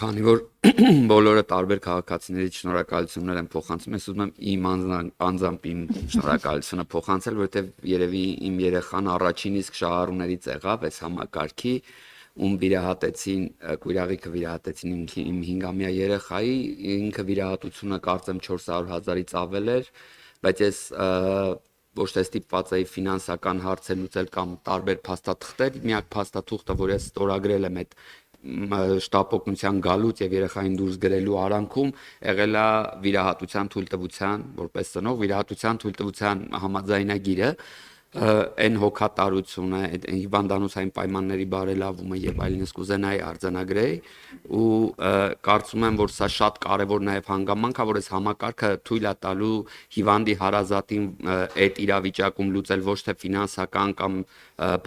Քանի որ բոլորը տարբեր քաղաքացիների շնորհակալություններ են փոխանցում, ես ուզում եմ իմ անձամբ իմ շնորհակալությունը փոխանցել, որովհետև երևի իմ երեխան առաջին իսկ շահառուներից եղավ այս համակարգի, ում վիրահատեցին, քույրաղիքը վիրահատեցին իմ 5-ամյա երեխայի, ինքը վիրահատությունը կարծեմ 400,000-ից ավել էր, բայց ես ոչ թե ստիպված էի ֆինանսական հարցեր լուծել կամ տարբեր փաստաթղթեր, միակ փաստաթուղթը, որ ես ստորագրել եմ այդ շտապօգնության գալուց եւ երեխային դուրս գրելու արանքում եղել է վիրահատության թույլտվության, որպես ծնող վիրահատության թույլտվության համաձայնագիրը, այն հոգատարությունը, այդ հիվանդանոցային պայմանների բարելավումը եւ այլն ես կուզենայի արձանագրեի ու կարծում եմ, որ սա շատ կարեւոր նաեւ հանգամանք է, որ այս համակարգը թույլ է տալու հիվանդի հարազատին այդ իրավիճակում լուծել ոչ թե ֆինանսական կամ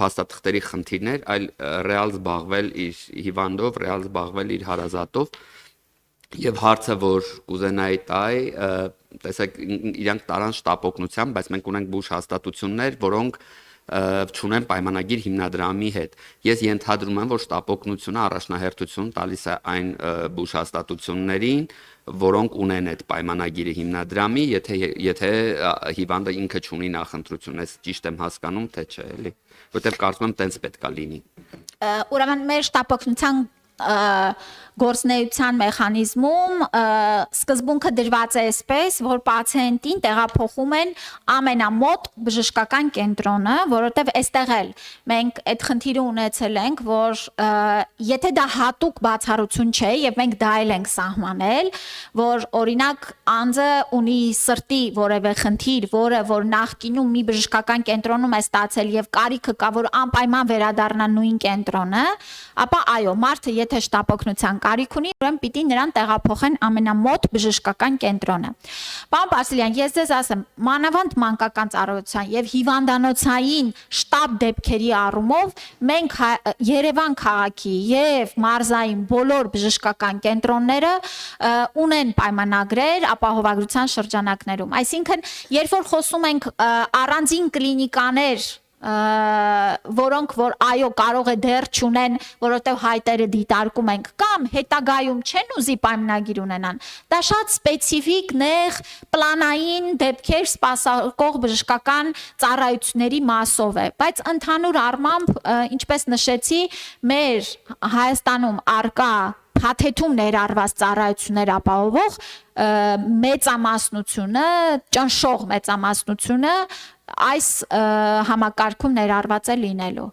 փաստաթղթերի խնդիրներ, այլ ռեալ զբաղվել իր հիվանդով, ռեալ զբաղվել իր հարազատով եւ հարցը, որ կուզենայի տալ, տեսեք, իրանք տարան շտապօգնության, բայց մենք ունենք բուժ հաստատություններ, որոնք չունեն պայմանագիր հիմնադրամի հետ։ Ես ենթադրում եմ, որ շտապօգնությունը առաջնահերթություն տալիս է այն բուժ հաստատություններին, որոնք ունեն այդ պայմանագիրը հիմնադրամի, եթե հիվանդը ինքը չունի նախընտրություն, ես ճիշտ եմ հասկանում, թե չէ, էլի, որտեղ կարծում եմ տենց պետք է լինի։ Ուրեմն մեր շտապօգնության գործնեության մեխանիզմում սկզբունքը դրված է այսպես, որ պացիենտին տեղափոխում են ամենամոտ բժշկական կենտրոնը, որովհետև այստեղ էլ մենք այդ խնդիրը ունեցել ենք, որ եթե դա հատուկ բացառություն չէ եւ մենք դա էլ ենք սահմանել, որ օրինակ անձը ունի սրտի որևէ խնդիր, որ նախկինում մի բժշկական կենտրոնում է ստացել եւ կարիքը կա, որ անպայման վերադառնա նույն կենտրոնը, ապա այո, մարդը եթե շտապօգնության կարիք ունի, ուրեմն պիտի նրան տեղափոխեն ամենամոտ բժշկական կենտրոնը։ Պարոն Պասիլյան, ես ձեզ ասեմ, մանավանդ մանկական ծառայության եւ հիվանդանոցային շտապ դեպքերի առումով մենք Երևան քաղաքի եւ մարզային բոլոր բժշկական կենտրոնները ունեն պայմանագրեր ապահովագրության շրջանակներում։ Այսինքն, երբ որ խոսում ենք առանձին կլինիկաներ, որոնք որ այո կարող է դեռ չունեն, որովհետև հայտերը դիտարկում ենք կամ հետագայում չեն ուզի պայմանագիր ունենան, դա շատ սպეციფიկ նեղ պլանային դեպքեր սպասարկող բժշկական ծառայությունների մասով է, բայց ընդհանուր առմամբ, ինչպես նշեցի, մեր Հայաստանում արկա փաթեթում ներառված ծառայություններ ապահովող մեծամասնությունը, ճնշող մեծամասնությունը այս համակարգում ներառված է լինելու։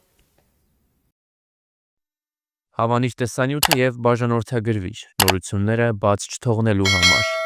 Հավանիչ տեսանյութը եւ բաժանորդագրվիչ նորությունները բաց չթողնելու համար։